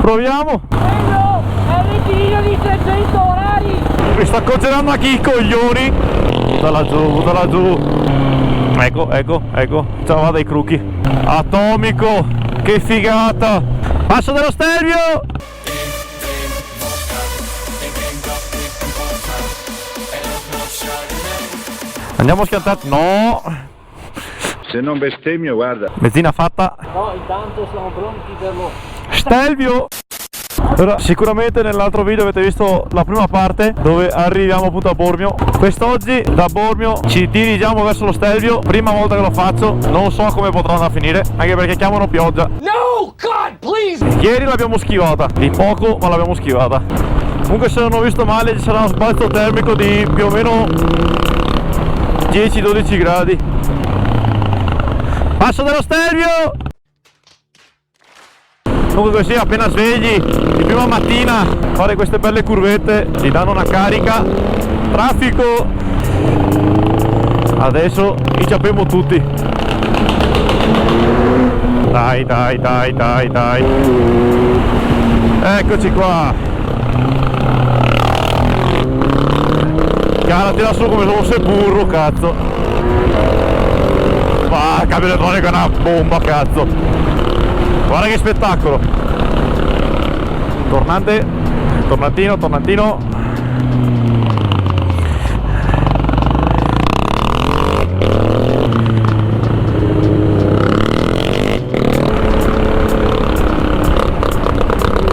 Proviamo. Bello, è il rettilineo di 300 orari. Mi sta congelando anche i coglioni. Buttala giù, buttala giù. Ecco, ecco, ecco. Ciao, vada i crucchi. Atomico, che figata. Passo dello Stelvio. Andiamo schiantati. No. Se non bestemmio, guarda. Mezzina fatta. No, intanto siamo pronti per lo Stelvio. Allora, sicuramente nell'altro video avete visto la prima parte dove arriviamo appunto a Bormio. Quest'oggi da Bormio ci dirigiamo verso lo Stelvio. Prima volta che lo faccio, non so come potrà andare a finire, anche perché chiamano pioggia. No, God, please! Ieri l'abbiamo schivata, di poco, ma l'abbiamo schivata. Comunque, se non ho visto male, ci sarà uno sbalzo termico di più o meno 10-12 gradi. Passo dello Stelvio. Comunque sì, appena svegli di prima mattina fare queste belle curvette ti danno una carica. Traffico. Adesso inciampiamo tutti. Dai, dai, dai, dai, dai. Eccoci qua. Calatela su come se fosse burro, cazzo. Va, cambio elettronico è una bomba, cazzo. Guarda che spettacolo. Tornante. Tornantino, tornantino.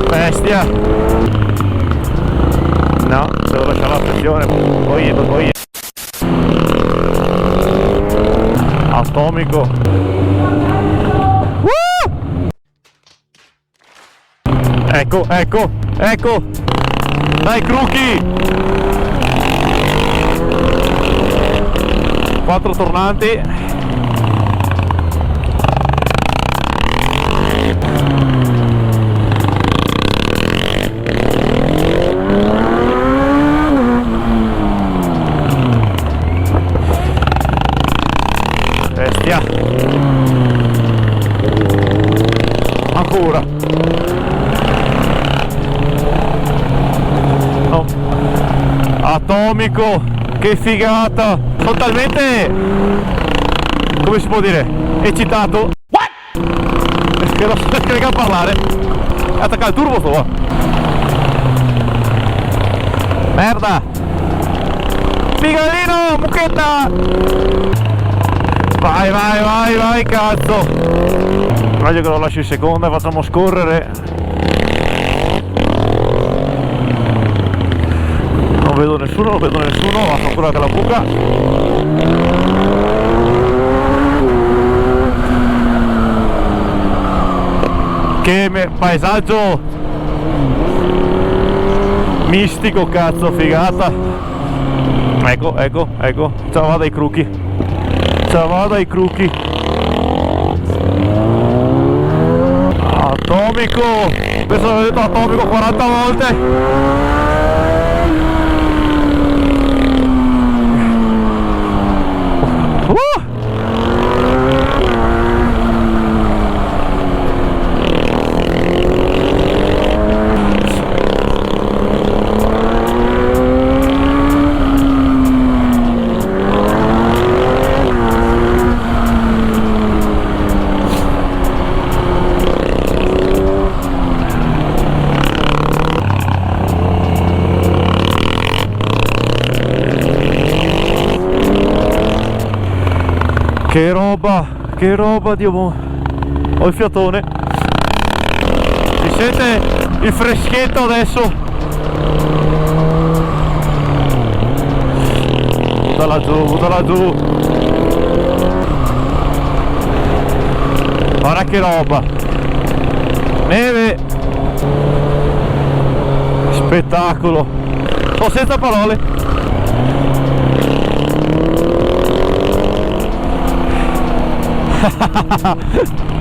Bestia. No, devo lasciare la pressione. Poi. Atomico. Ecco, ecco, ecco. Dai, crucchi. 4 tornanti. Bestia. Ancora. No. Atomico, che figata. Sono talmente, come si può dire, eccitato. What? Che non so neanche a parlare. Attacca il turbo sto qua. Merda. Figalino, mucchetta. Vai, vai, vai, vai, cazzo. Meglio che lo lasci in seconda e facciamo scorrere. Non vedo nessuno, basta ancora che la buca. Che paesaggio mistico, cazzo, figata. Ecco, ecco, ecco. Ciao, vada i crucchi. Ciao, vada i crucchi. Atomico. Questo l'ho detto atomico 40 volte. Che roba, Dio mo. Ho il fiatone. Si sente il freschetto adesso. Buttala giù, buttala giù. Guarda che roba. Neve. Spettacolo. Sono senza parole.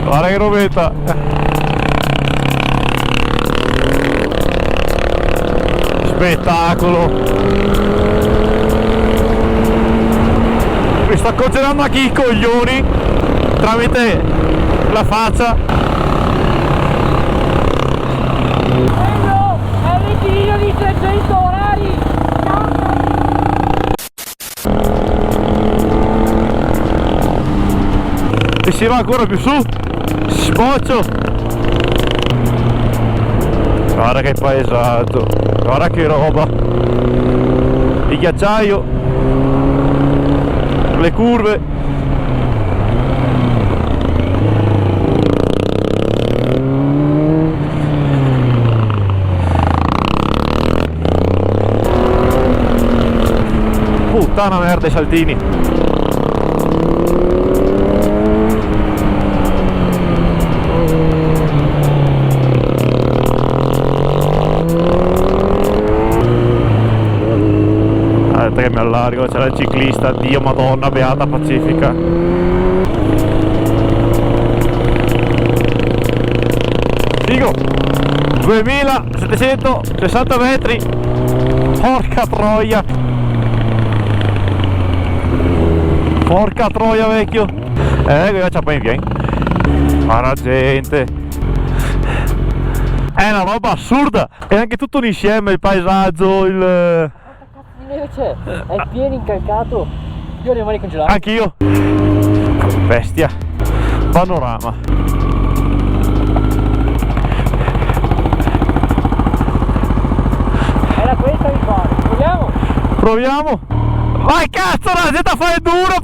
Guarda che robetta. Spettacolo. Mi sta congelando anche i coglioni tramite la faccia. si va ancora più su, sboccio. Guarda che paesaggio, guarda che roba, il ghiacciaio, le curve. Puttana merda i saltini. Aspetta che mi allargo, c'era il ciclista, Dio Madonna, beata pacifica. Figo! 2760 metri! Porca troia! Porca troia vecchio! Che c'è poi in piedi. Ma la gente! È una roba assurda! E anche tutto un insieme, il paesaggio, il... Neve c'è, è pieno incalcato. Io ho le mani congelate. Anch'io! Bestia! Panorama! Era questa mi pare. Proviamo? Proviamo! Vai cazzo, la gente fa il duro!